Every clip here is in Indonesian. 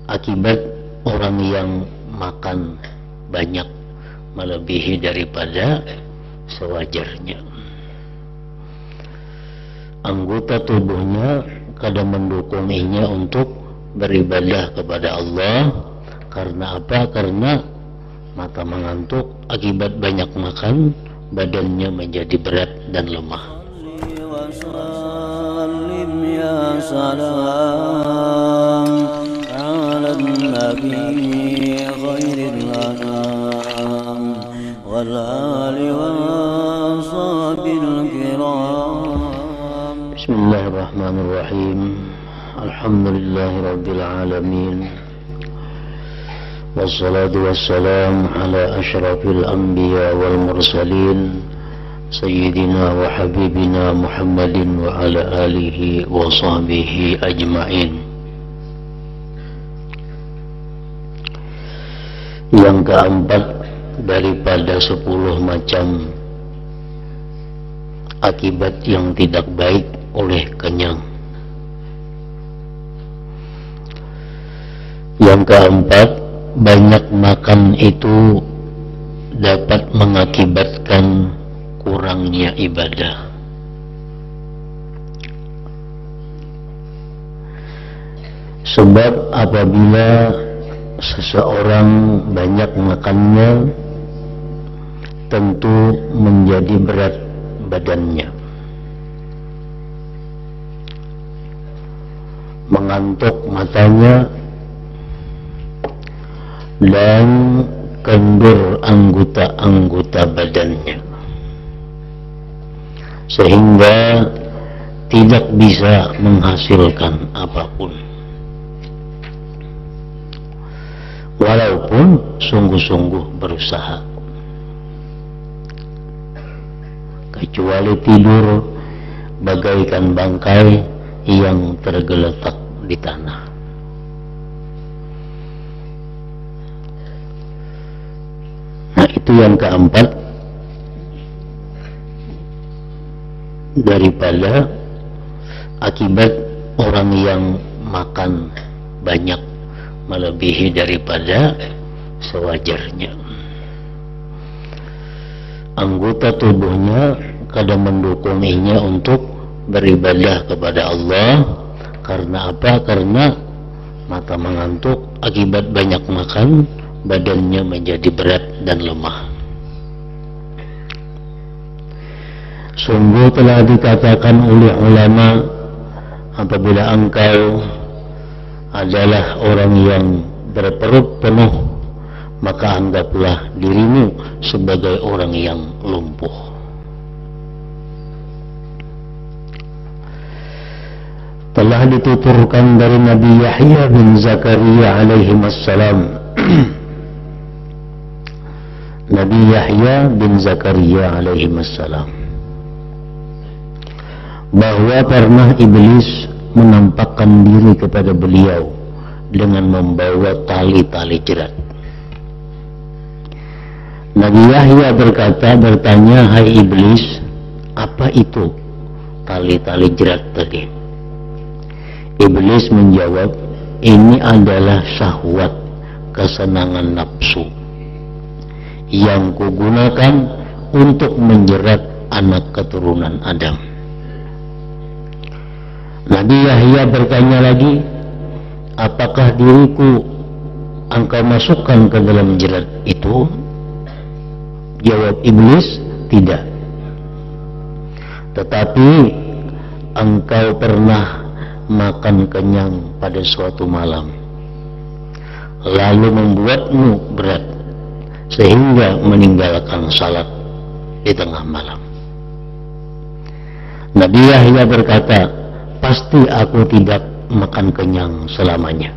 akibat orang yang makan banyak melebihi daripada sewajarnya. Anggota tubuhnya kadang mendukunginya untuk beribadah kepada Allah. Karena apa? Karena mata mengantuk akibat banyak makan, badannya menjadi berat dan lemah. Bismillahirrahmanirrahim. Alhamdulillahirabbil alamin. Wassalatu wassalamu ala asyrafil anbiya wal mursalin sayyidina wa habibina Muhammadin wa ala alihi wa sahbihi ajma'in. Yang keempat daripada 10 macam akibat yang tidak baik oleh kenyang. Yang keempat, banyak makan itu dapat mengakibatkan kurangnya ibadah. Sebab apabila seseorang banyak makannya, tentu menjadi berat badannya, mengantuk matanya, dan kendur anggota-anggota badannya, sehingga tidak bisa menghasilkan apapun, walaupun sungguh-sungguh berusaha, kecuali tidur bagaikan bangkai yang tergeletak di tanah. Nah, itu yang keempat daripada akibat orang yang makan banyak melebihi daripada sewajarnya. Anggota tubuhnya kadang mendukunginya untuk beribadah kepada Allah. Karena apa? Karena mata mengantuk akibat banyak makan, badannya menjadi berat dan lemah. Sungguh telah dikatakan oleh ulama, apabila engkau adalah orang yang berperut penuh, maka anggaplah dirimu sebagai orang yang lumpuh. Telah dituturkan dari Nabi Yahya bin Zakaria alaihi wassalam. Nabi Yahya bin Zakaria alaihi wassalam, bahwa pernah iblis menampakkan diri kepada beliau dengan membawa tali-tali jerat. Nabi Yahya bertanya, "Hai iblis, apa itu tali-tali jerat tadi?" Iblis menjawab, "Ini adalah syahwat, kesenangan nafsu yang kugunakan untuk menjerat anak keturunan Adam." Nabi Yahya bertanya lagi, "Apakah diriku engkau masukkan ke dalam jerat itu?" Jawab iblis, "Tidak. Tetapi engkau pernah makan kenyang pada suatu malam, lalu membuatmu berat sehingga meninggalkan salat di tengah malam." Nabi Yahya berkata, "Pasti aku tidak makan kenyang selamanya."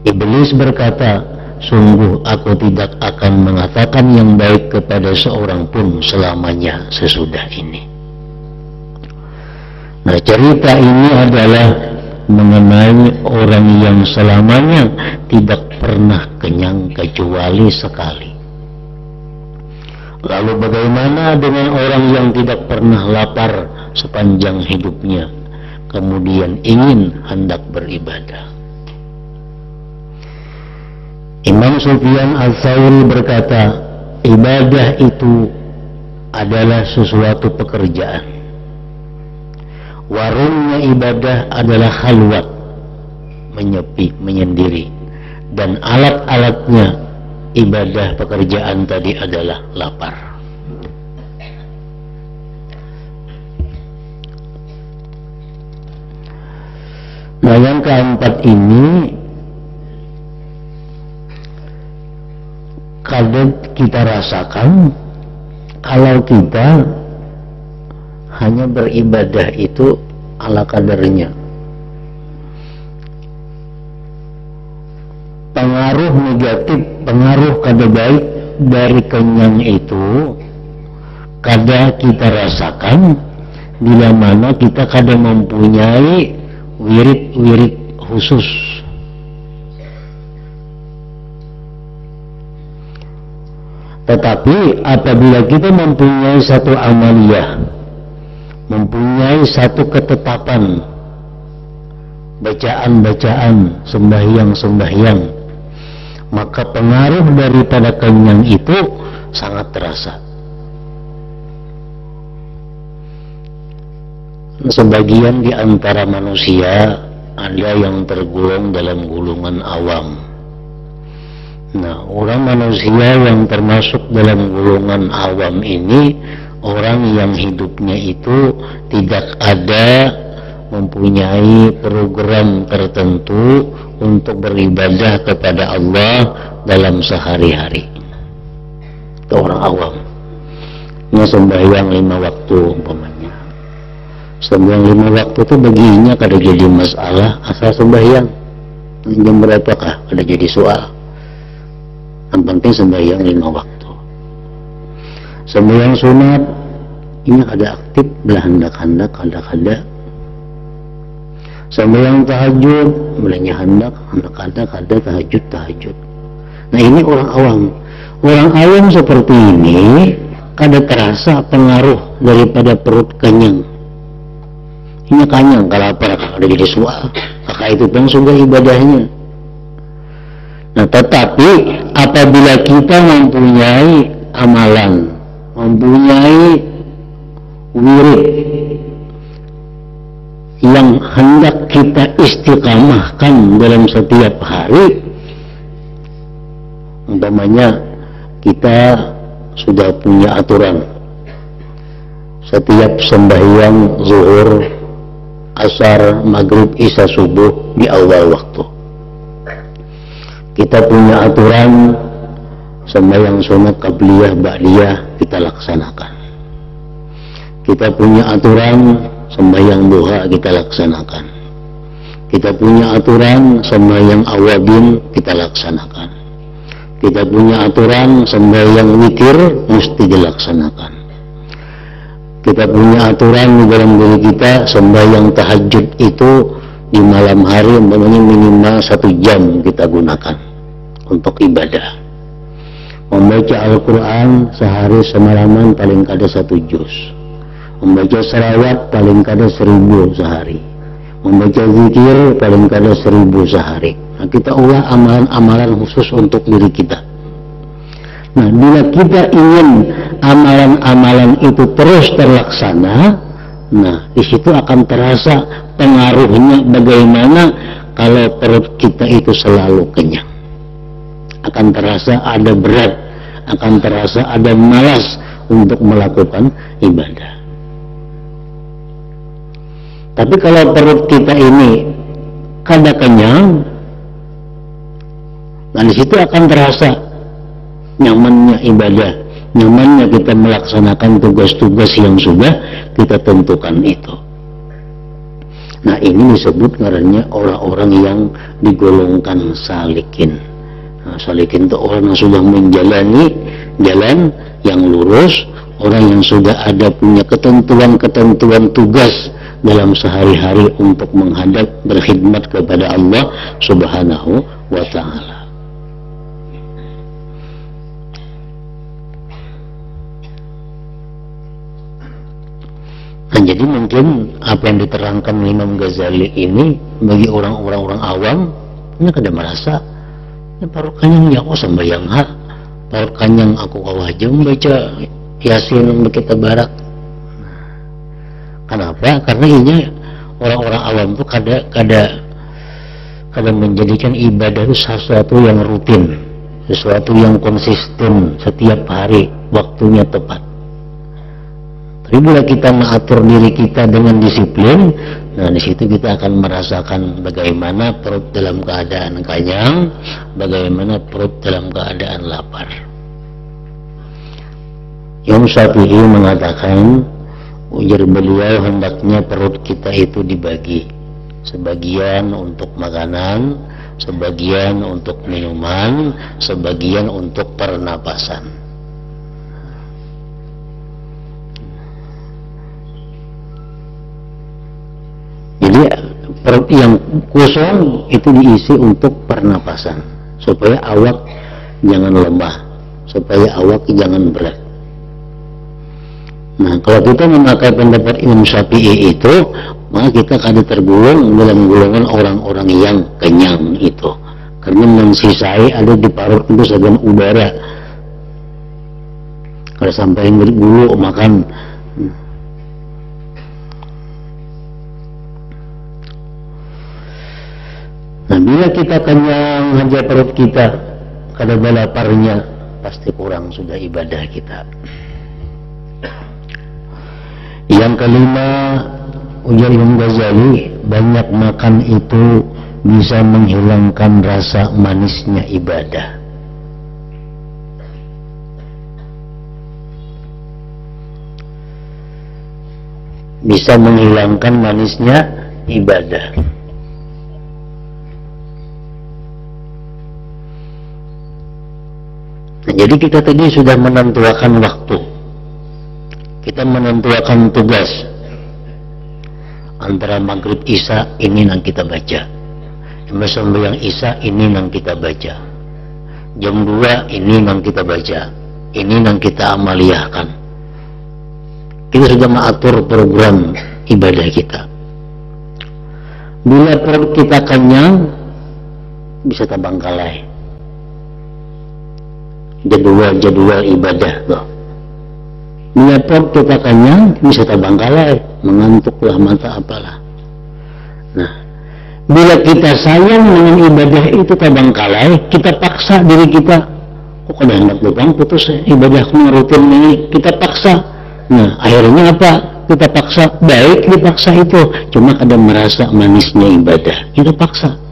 Iblis berkata, "Sungguh aku tidak akan mengatakan yang baik kepada seorang pun selamanya sesudah ini." Nah, cerita ini adalah mengenai orang yang selamanya tidak pernah kenyang kecuali sekali. Lalu bagaimana dengan orang yang tidak pernah lapar sepanjang hidupnya, kemudian ingin hendak beribadah? Imam Sufyan Ats-Tsauri berkata, ibadah itu adalah sesuatu pekerjaan. Warungnya ibadah adalah khalwat, menyepi, menyendiri. Dan alat-alatnya ibadah pekerjaan tadi adalah lapar. Nah, yang keempat ini kadang kita rasakan kalau kita hanya beribadah itu ala kadarnya. Pengaruh negatif, pengaruh kada baik dari kenyang itu kada kita rasakan bila mana kita kada mempunyai wirid-wirid khusus. Tetapi apabila kita mempunyai satu amaliyah, mempunyai satu ketetapan, bacaan-bacaan, sembahyang-sembahyang, maka pengaruh daripada kenyang itu sangat terasa. Sebagian di antara manusia ada yang tergolong dalam golongan awam. Nah, orang manusia yang termasuk dalam golongan awam ini orang yang hidupnya itu tidak ada mempunyai program tertentu untuk beribadah kepada Allah dalam sehari-hari. Itu orang awam. Ini sembahyang 5 waktu umpamanya. Sembahyang 5 waktu itu baginya kada jadi masalah asal sembahyang. Jam berapakah kada jadi soal. Yang penting sembahyang 5 waktu. Sembahyang sunat ini ada aktif belah hendak-hendak kada-kada. Sembahyang tahajud belahnya hendak kada tahajud. Nah, ini orang awam. Orang awam seperti ini kada terasa pengaruh daripada perut kenyang. Ini kenyang kalau lapar kada jadi soal. Maka itu pun sudah ibadahnya. Nah, tetapi apabila kita mempunyai amalan, mempunyai wirid yang hendak kita istiqamahkan dalam setiap hari, umpamanya kita sudah punya aturan setiap sembahyang zuhur, asar, maghrib, isya, subuh di awal waktu. Kita punya aturan sembahyang sunat, qabliyah, ba'diyah kita laksanakan. Kita punya aturan sembahyang duha kita laksanakan. Kita punya aturan sembahyang awabin kita laksanakan. Kita punya aturan sembahyang witir mesti dilaksanakan. Kita punya aturan di dalam diri kita sembahyang tahajud itu di malam hari umpamanya minimal 1 jam kita gunakan untuk ibadah. Membaca Al-Quran sehari semalaman paling kada 1 juz. Membaca salawat paling kada 1000 sehari. Membaca zikir paling kada 1000 sehari. Nah, kita ulah amalan-amalan khusus untuk diri kita. Nah, bila kita ingin amalan-amalan itu terus terlaksana, nah di situ akan terasa pengaruhnya bagaimana kalau perut kita itu selalu kenyang. Akan terasa ada berat, akan terasa ada malas untuk melakukan ibadah. Tapi kalau perut kita ini kada kenyang, nah di situ akan terasa nyamannya ibadah, nyamannya kita melaksanakan tugas-tugas yang sudah kita tentukan itu. Nah, ini disebut ngarannya orang-orang yang digolongkan salikin. Nah, salikin itu orang yang sudah menjalani jalan yang lurus, orang yang sudah ada punya ketentuan-ketentuan tugas dalam sehari-hari untuk menghadap berkhidmat kepada Allah Subhanahu wa ta'ala. Nah, jadi mungkin apa yang diterangkan Imam Ghazali ini bagi orang-orang awam ini kada merasa Parut kanyang ya aku sembayang ha. Parut kanyang aku kawajeng baca Yasin kita barak. Kenapa? Karena ini orang-orang awam tuh kada menjadikan ibadah itu sesuatu yang rutin, sesuatu yang konsisten setiap hari, waktunya tepat. Tapi bila kita mengatur diri kita dengan disiplin, nah di situ kita akan merasakan bagaimana perut dalam keadaan kenyang, bagaimana perut dalam keadaan lapar. Imam Syafi'i mengatakan, ujar beliau, hendaknya perut kita itu dibagi, sebagian untuk makanan, sebagian untuk minuman, sebagian untuk pernapasan. Jadi perut yang kosong itu diisi untuk pernapasan, supaya awak jangan lemah, supaya awak jangan berat. Nah, kalau kita memakai pendapat Imam Syafi'i itu, maka kita akan tergolong dalam golongan orang-orang yang kenyang itu, karena mensisai ada di parut itu sebagian udara. Kalau sampai gulu makan, nah bila kita kenyang aja perut kita, kada balaparnya, pasti kurang sudah ibadah kita. Yang kelima, ujar Imam Ghazali, banyak makan itu bisa menghilangkan rasa manisnya ibadah. Bisa menghilangkan manisnya ibadah. Nah, jadi kita tadi sudah menentukan waktu. Kita menentukan tugas antara maghrib isya ini yang kita baca, sembahyang isya ini yang kita baca, jam 2 ini yang kita baca, ini yang kita amaliyahkan. Kita sudah mengatur program ibadah kita. Bila perut kita kenyang, bisa terbengkalai jadwal ibadah tuh. Bila perut kita kenyang, bisa terbengkalai, mengantuklah mata apalah. Nah, bila kita sayang dengan ibadah itu terbengkalai, kita paksa diri kita, kok kada hendak bang putus ibadahku rutin ini, kita paksa. Nah, akhirnya apa? Kita paksa, baik dipaksa itu, cuma kada merasa manisnya ibadah, kita paksa.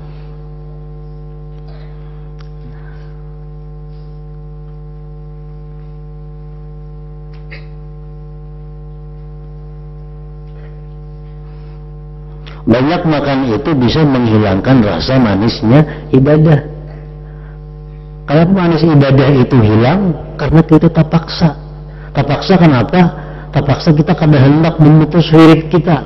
Banyak makan itu bisa menghilangkan rasa manisnya ibadah. Kenapa manis ibadah itu hilang? Karena kita tak paksa. Tak paksa kenapa? Tak paksa kita kada hendak memutus wirid kita.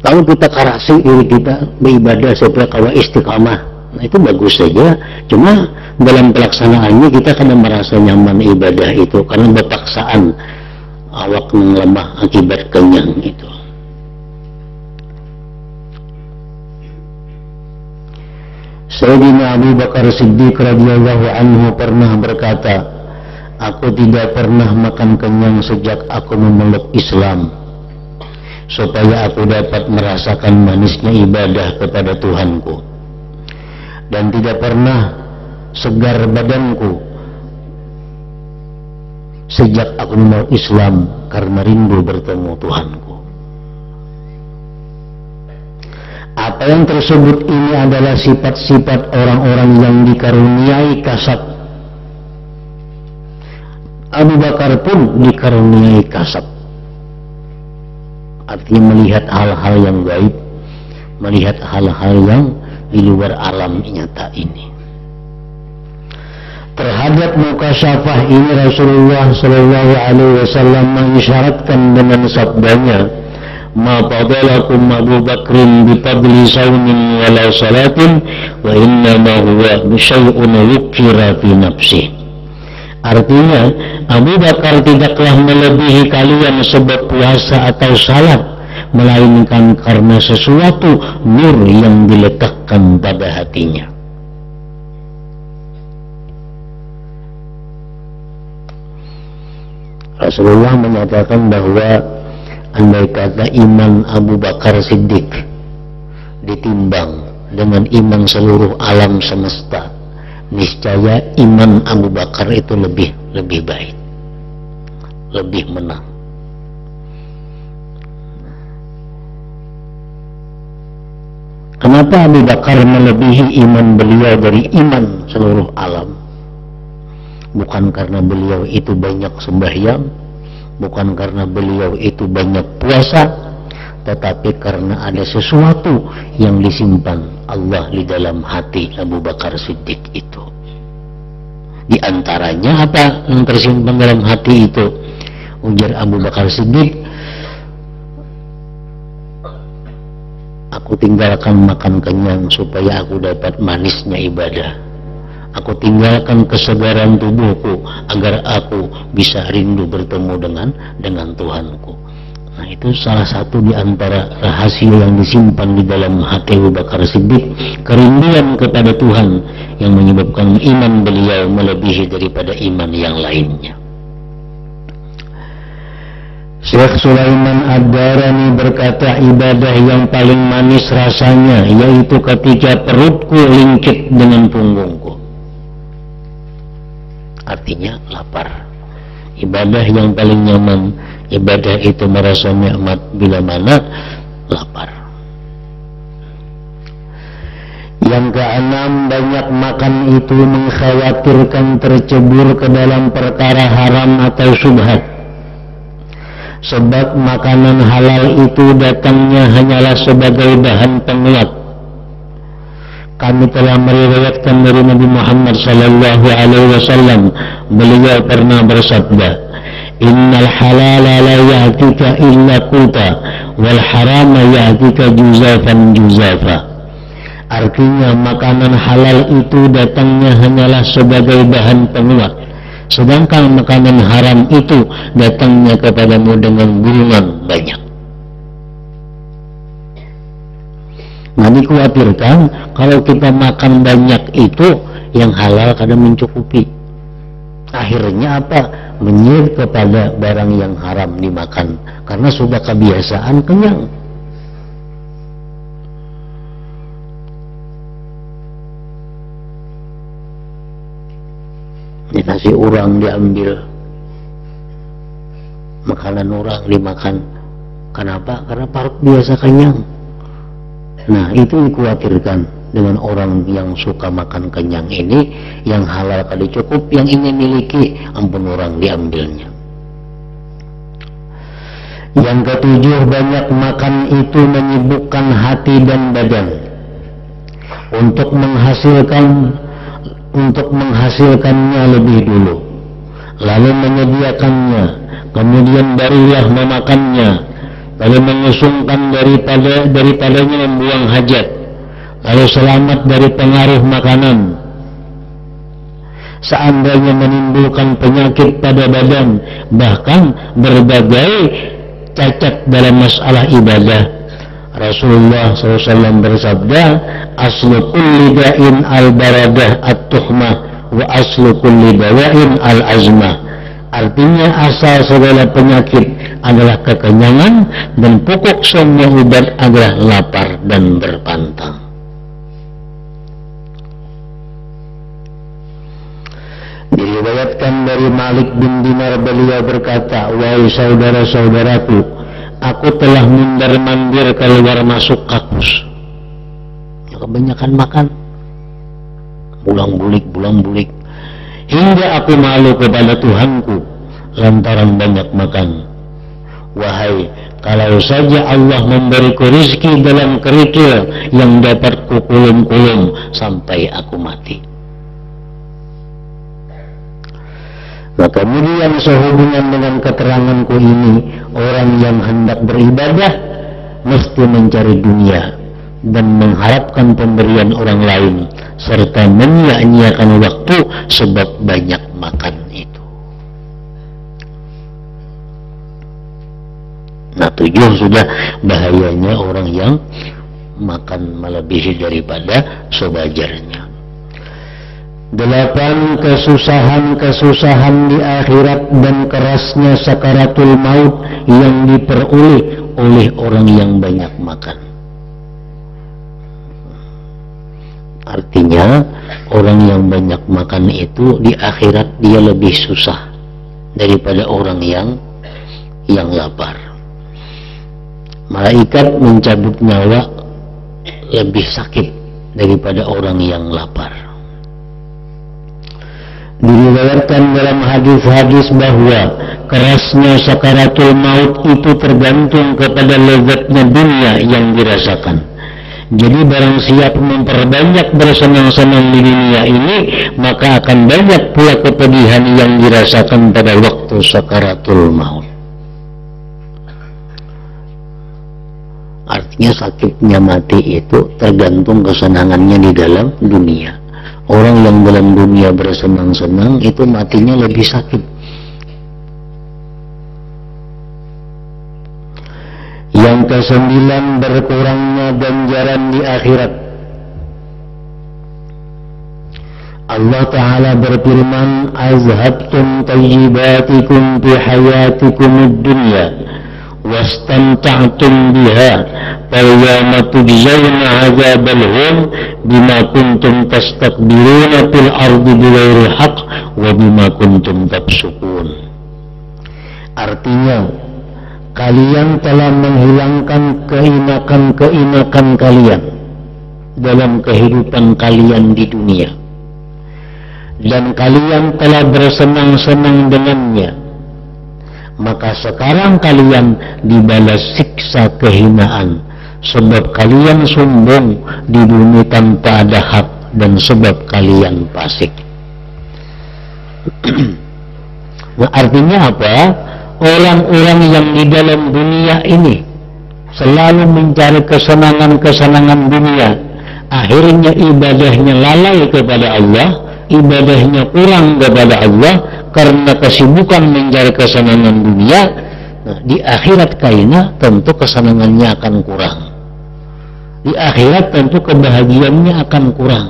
Lalu kita karasi diri kita beribadah supaya kawa istiqamah. Nah, itu bagus saja, cuma dalam pelaksanaannya kita kadang merasa nyaman ibadah itu karena berpaksaan awak lemah akibat kenyang itu. Sayyidina Abu Bakar Siddiq radhiyallahu anhu pernah berkata, aku tidak pernah makan kenyang sejak aku memeluk Islam, supaya aku dapat merasakan manisnya ibadah kepada Tuhanku. Dan tidak pernah segar badanku sejak aku memeluk Islam karena rindu bertemu Tuhanku. Apa yang tersebut ini adalah sifat-sifat orang-orang yang dikaruniai kasab. Abu Bakar pun dikaruniai kasab, artinya melihat hal-hal yang gaib, melihat hal-hal yang di luar alam nyata ini. Terhadap mukasyafah ini Rasulullah sallallahu alaihi wasallam mengisyaratkan dengan sabdanya, ma fadalakum Abu Bakrin bi fadli saumin wala salatin wa inna ma huwa syai'un yukira fi nafsi. Artinya Abu Bakar tidaklah melebihi kalian sebab puasa atau salat, melainkan karena sesuatu nur yang diletakkan pada hatinya. Rasulullah menyatakan bahwa andai kata iman Abu Bakar Siddiq ditimbang dengan iman seluruh alam semesta, niscaya iman Abu Bakar itu lebih baik, lebih menang. Kenapa Abu Bakar melebihi iman beliau dari iman seluruh alam? Bukan karena beliau itu banyak sembahyang, bukan karena beliau itu banyak puasa, tetapi karena ada sesuatu yang disimpan Allah di dalam hati Abu Bakar Siddiq itu. Di antaranya apa yang tersimpan dalam hati itu? Ujar Abu Bakar Siddiq, aku tinggalkan makan kenyang supaya aku dapat manisnya ibadah. Aku tinggalkan kesegaran tubuhku agar aku bisa rindu bertemu dengan Tuhanku. Nah, itu salah satu di antara rahasia yang disimpan di dalam hati Abu Bakar Siddiq, kerinduan kepada Tuhan yang menyebabkan iman beliau melebihi daripada iman yang lainnya. Syekh Sulaiman Ad-Darani berkata, ibadah yang paling manis rasanya yaitu ketika perutku lingkit dengan punggungku. Artinya lapar. Ibadah yang paling nyaman, ibadah itu merasa nikmat bila mana lapar. Yang keenam, banyak makan itu mengkhawatirkan tercebur ke dalam perkara haram atau syubhat. Sebab makanan halal itu datangnya hanyalah sebagai bahan penguat. Kami telah meriwayatkan dari Nabi Muhammad sallallahu alaihi wasallam, beliau pernah bersabda, innal halala la ya'tika illa quta wal harama ya'tika juzafan juzafa. Artinya makanan halal itu datangnya hanyalah sebagai bahan penguat, sedangkan makanan haram itu datangnya kepadamu dengan gulungan banyak. Nah, dikhawatirkan kalau kita makan banyak itu yang halal kadang mencukupi. Akhirnya apa? Menyir kepada barang yang haram dimakan karena sudah kebiasaan kenyang. Ini nasi orang diambil, makanan orang dimakan. Kenapa? Karena perut biasa kenyang. Nah, itu dikhawatirkan dengan orang yang suka makan kenyang ini, yang halal kali cukup, yang ingin miliki, ampun orang diambilnya. Yang ketujuh, banyak makan itu menyibukkan hati dan badan untuk menghasilkannya lebih dulu, lalu menyediakannya, kemudian barulah memakannya, lalu mengusungkan daripadanya membuang hajat, lalu selamat dari pengaruh makanan. Seandainya menimbulkan penyakit pada badan, bahkan berbagai cacat dalam masalah ibadah. Rasulullah SAW bersabda, aslu kulli da'in al-baradah at-tuhmah wa aslu kulli dawa'in al-azmah. Artinya asal segala penyakit adalah kekenyangan dan pokok semua obat adalah lapar dan berpantang. Diriwayatkan dari Malik bin Dinar, beliau berkata, wahai saudara-saudaraku, aku telah mundar-mandir keluar masuk kakus. Kebanyakan makan, bulang-bulik, hingga aku malu kepada Tuhanku lantaran banyak makan. Wahai, kalau saja Allah memberiku rizki dalam kerikil yang dapat kukulum-kulum sampai aku mati. Nah, kemudian sehubungan dengan keteranganku ini, orang yang hendak beribadah mesti mencari dunia dan mengharapkan pemberian orang lain, serta menyia-nyiakan waktu sebab banyak makan itu. Nah, Nah 7 sudah bahayanya orang yang makan melebihi daripada sewajarnya. 8 kesusahan-kesusahan di akhirat dan kerasnya sakaratul maut yang diperoleh oleh orang yang banyak makan. Artinya orang yang banyak makan itu di akhirat dia lebih susah daripada orang yang lapar. Malaikat mencabut nyawa lebih sakit daripada orang yang lapar. Diriwayatkan dalam hadis-hadis bahwa kerasnya sakaratul maut itu tergantung kepada lezatnya dunia yang dirasakan. Jadi barang siapa memperbanyak bersenang-senang di dunia ini, maka akan banyak pula kepedihan yang dirasakan pada waktu sakaratul maut. Artinya sakitnya mati itu tergantung kesenangannya di dalam dunia. Orang yang dalam dunia bersenang-senang itu matinya lebih sakit. Yang ke-9 berkurangnya ganjaran di akhirat. Allah Ta'ala berfirman, azhabtum tayyibatikum fi hayatikumud dunya wastamta'tum biha falyawma tujzawna 'adzabal hun bima kuntum tastakbiruna fil ardi bighairi haqq wa bima kuntum tafsukun. Artinya, kalian telah menghilangkan keenakan-keenakan kalian dalam kehidupan kalian di dunia, dan kalian telah bersenang-senang dengannya, maka sekarang kalian dibalas siksa kehinaan sebab kalian sombong di bumi tanpa ada hak dan sebab kalian fasik. Nah, artinya apa? Orang-orang yang di dalam dunia ini selalu mencari kesenangan-kesenangan dunia, akhirnya ibadahnya lalai kepada Allah, ibadahnya kurang kepada Allah karena kesibukan mencari kesenangan dunia. Nah, di akhirat kaina tentu kesenangannya akan kurang. Di akhirat tentu kebahagiaannya akan kurang.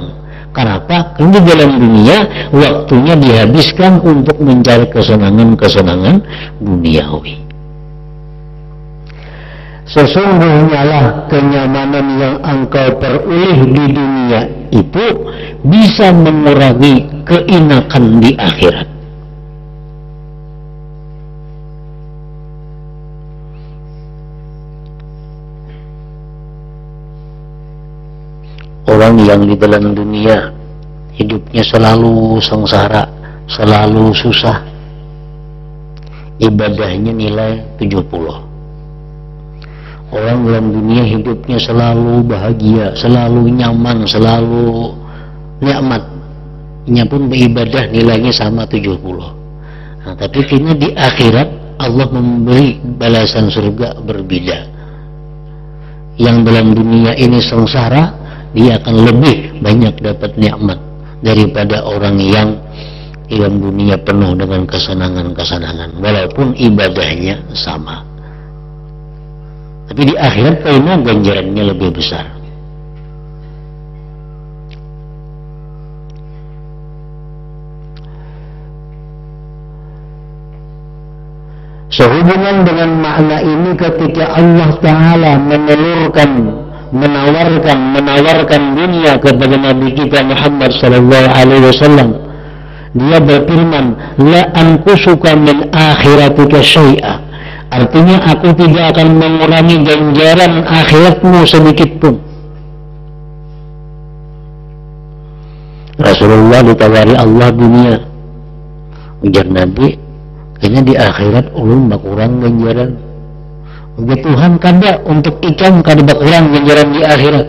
Kenapa? Karena di dalam dunia waktunya dihabiskan untuk mencari kesenangan-kesenangan duniawi. Sesungguhnya lah kenyamanan yang engkau peroleh di dunia itu bisa mengurangi keenakan di akhirat. Orang yang di dalam dunia hidupnya selalu sengsara, selalu susah, ibadahnya nilai 70. Orang dalam dunia hidupnya selalu bahagia, selalu nyaman, selalu nikmatnya pun beribadah nilainya sama 70. Nah, tapi kini di akhirat Allah memberi balasan surga berbeda. Yang dalam dunia ini sengsara, dia akan lebih banyak dapat nikmat daripada orang yang dalam dunia penuh dengan kesenangan-kesenangan walaupun ibadahnya sama. Tapi di akhirat karena ganjarannya lebih besar. Sehubungan dengan makna ini, ketika Allah Ta'ala menawarkan dunia kepada Nabi kita Muhammad sallallahu alaihi wasallam, dia berfirman, la ankusuka min akhiratika syai'a. Artinya aku tidak akan mengurangi ganjaran akhiratmu sedikit pun. Rasulullah ditawari Allah dunia, ujar Nabi, kayaknya di akhirat ulun bakurang ganjaran. Ujar Tuhan kada untuk ikan kada bakurang ganjaran di akhirat.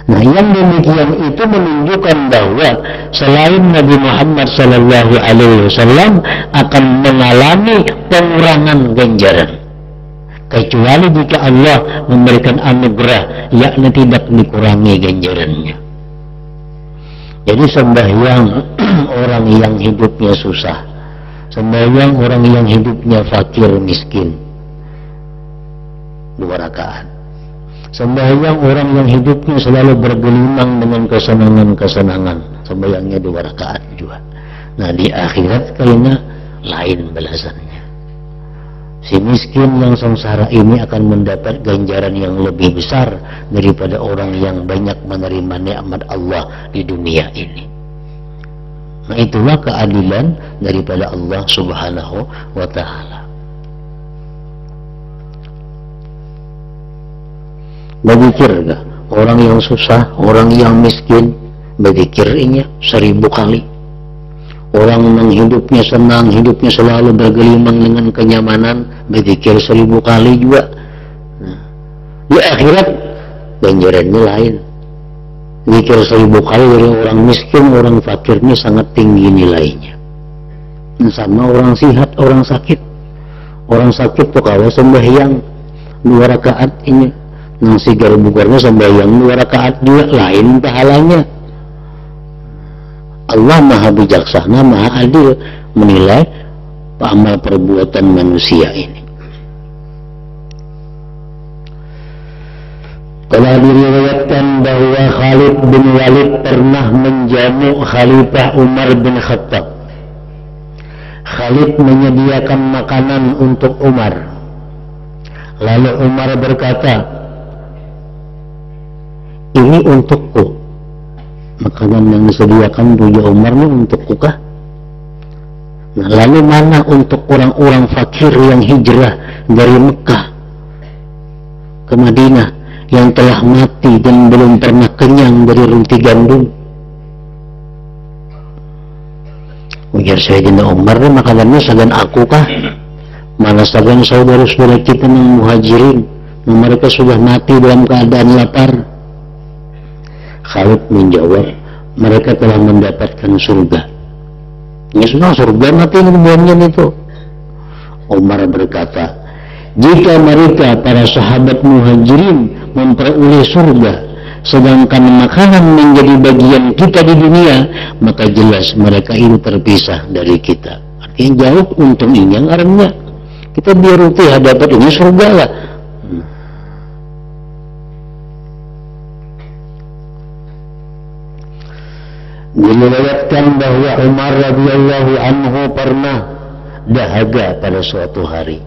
Nah, yang demikian itu menunjukkan bahwa selain Nabi Muhammad sallallahu alaihi wasallam akan mengalami pengurangan ganjaran, kecuali jika Allah memberikan anugerah, yakni tidak dikurangi ganjarannya. Jadi sembahyang orang yang hidupnya susah, Sembahyang orang yang hidupnya fakir miskin 2 rakaat. Sembahyang orang yang hidupnya selalu bergelimang dengan kesenangan-kesenangan, sembahyangnya 2 rakaat juga. Nah di akhirat kayaknya lain balasannya. Si miskin yang sengsara ini akan mendapat ganjaran yang lebih besar daripada orang yang banyak menerima nikmat Allah di dunia ini. Nah itulah keadilan daripada Allah Subhanahu wa ta'ala. Berzikir gak? Orang yang susah, orang yang miskin, berzikirnya 1000 kali. Orang yang hidupnya senang, hidupnya selalu bergelimang dengan kenyamanan, berzikir 1000 kali juga. Nah, di akhirat ganjarannya lain. Zikir 1000 kali dari orang miskin, orang fakirnya sangat tinggi nilainya. Sama orang sehat, orang sakit. Orang sakit tuh kalau sembahyang 2 rakaat ini, nang sigar bukarnya sembahyang 2 rakaat juga lain pahalanya. Allah maha bijaksana, maha adil menilai amal perbuatan manusia ini. Telah diriwayatkan bahwa Khalid bin Walid pernah menjamu Khalifah Umar bin Khattab. Khalid menyediakan makanan untuk Umar. Lalu Umar berkata, "Ini untukku. Makanan yang disediakan tujuh Umar ini untukku kah?" Nah, lalu mana untuk orang-orang fakir yang hijrah dari Mekah ke Madinah, yang telah mati dan belum pernah kenyang dari roti gandum? Ujar Sayyidina Umar, makanannya sagan aku kah? Mana sagan saudara-saudara kita yang muhajirin, yang mereka sudah mati dalam keadaan lapar? Khalid menjawab, mereka telah mendapatkan surga. Ya sudah, surga mati kemudian itu. Umar berkata, jika mereka para sahabat muhajirin memperoleh surga, sedangkan makanan menjadi bagian kita di dunia, maka jelas mereka itu terpisah dari kita. Artinya jauh untung ini yang artinya kita biar rupiah dapat ini surga lah. Diriwayatkan bahwa Umar radhiyallahu anhu pernah dahaga pada suatu hari.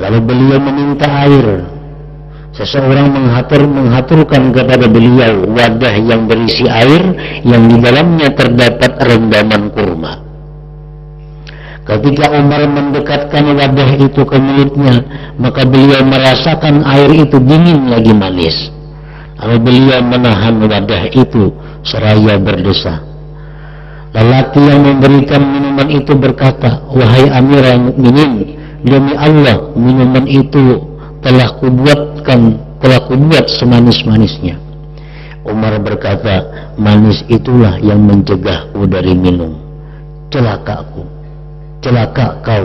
Lalu beliau meminta air. Seseorang menghaturkan kepada beliau wadah yang berisi air yang di dalamnya terdapat rendaman kurma. Ketika Umar mendekatkan wadah itu ke mulutnya, maka beliau merasakan air itu dingin lagi manis. Lalu beliau menahan wadah itu seraya berdesah. Lelaki yang memberikan minuman itu berkata, "Wahai Amirul Mukminin, demi Allah, minuman itu telah kubuat semanis-manisnya." Umar berkata, "Manis itulah yang mencegahku dari minum. Celaka kau.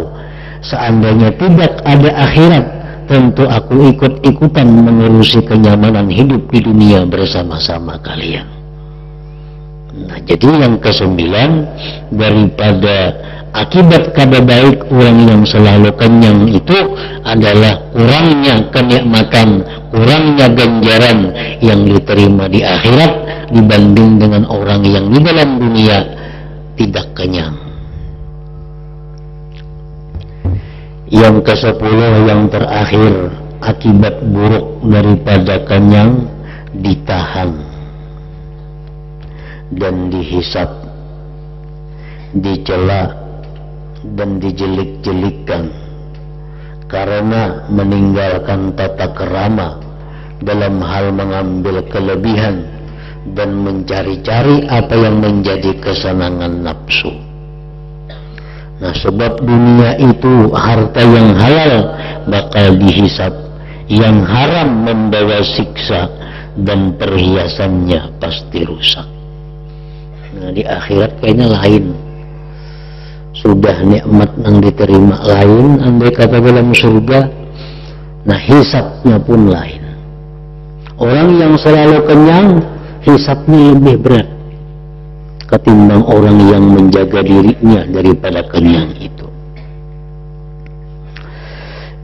Seandainya tidak ada akhirat, tentu aku ikut-ikutan mengurusi kenyamanan hidup di dunia bersama-sama kalian." Nah, jadi yang ke-9 daripada akibat kabar baik orang yang selalu kenyang itu adalah kurangnya kenikmatan, kurangnya ganjaran yang diterima di akhirat dibanding dengan orang yang di dalam dunia tidak kenyang. Yang ke-10 yang terakhir, akibat buruk daripada kenyang, ditahan dan dihisap, dicela dan dijelik-jelikkan karena meninggalkan tata kerama dalam hal mengambil kelebihan dan mencari-cari apa yang menjadi kesenangan nafsu. Nah, sebab dunia itu harta yang halal bakal dihisap, yang haram membawa siksa dan perhiasannya pasti rusak. Nah, di akhirat kayaknya lain. Sudah nikmat yang diterima lain, andai kata dalam surga, nah hisapnya pun lain. Orang yang selalu kenyang, hisapnya lebih berat. ketimbang orang yang menjaga dirinya daripada kenyang itu.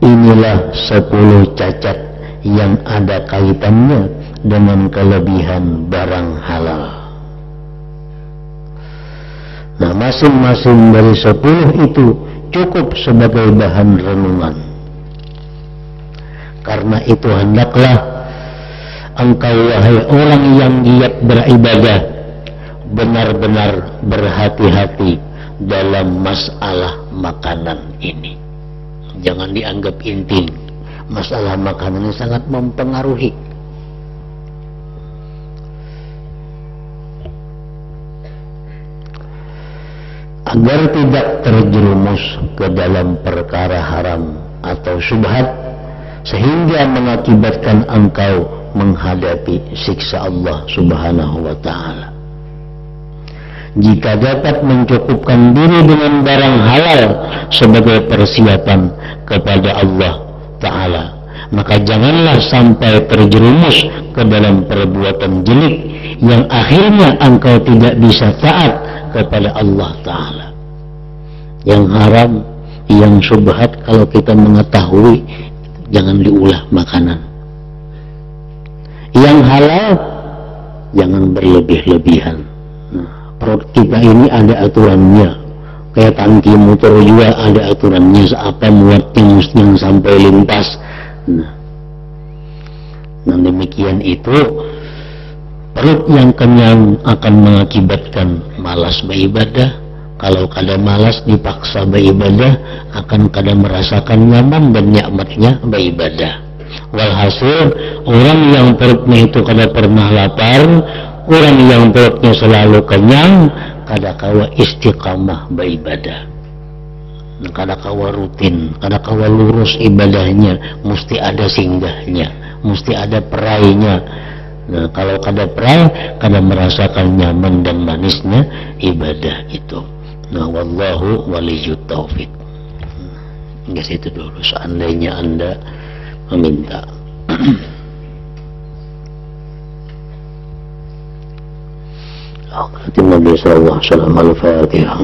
Inilah 10 cacat yang ada kaitannya dengan kelebihan barang halal. Nah, masing-masing dari 10 itu cukup sebagai bahan renungan. Karena itu hendaklah engkau wahai orang yang giat beribadah benar-benar berhati-hati dalam masalah makanan ini. Jangan dianggap intim. Masalah makanan ini sangat mempengaruhi. Agar tidak terjerumus ke dalam perkara haram atau syubhat sehingga mengakibatkan engkau menghadapi siksa Allah Subhanahu wa ta'ala. Jika dapat mencukupkan diri dengan barang halal sebagai persiapan kepada Allah Ta'ala, maka janganlah sampai terjerumus ke dalam perbuatan jelek yang akhirnya engkau tidak bisa taat kepada Allah Ta'ala. Yang haram, yang syubhat, kalau kita mengetahui, jangan diulah makanan. Yang halal, jangan berlebih-lebihan. Nah, perut kita ini ada aturannya. Kayak tangki motor juga ada aturannya, seapa muatnya yang sampai lintas. Nah, demikian itu perut yang kenyang akan mengakibatkan malas beribadah. Kalau kada malas dipaksa beribadah, akan kada merasakan nyaman dan nikmatnya beribadah. Walhasil orang yang perutnya itu kada pernah lapar, orang yang perutnya selalu kenyang, kada kawa istiqamah beribadah. Kada kawa rutin, kada kawa lurus ibadahnya, mesti ada singgahnya, mesti ada perainya. Nah, kalau kada perai, kada merasakan nyaman dan manisnya ibadah itu. Nah, wallahu waliyut taufik. Hingga situ dulu, seandainya Anda meminta. Al-Fatihah. Nabi sallallahu alaihi wasallam. Al-Fatihah.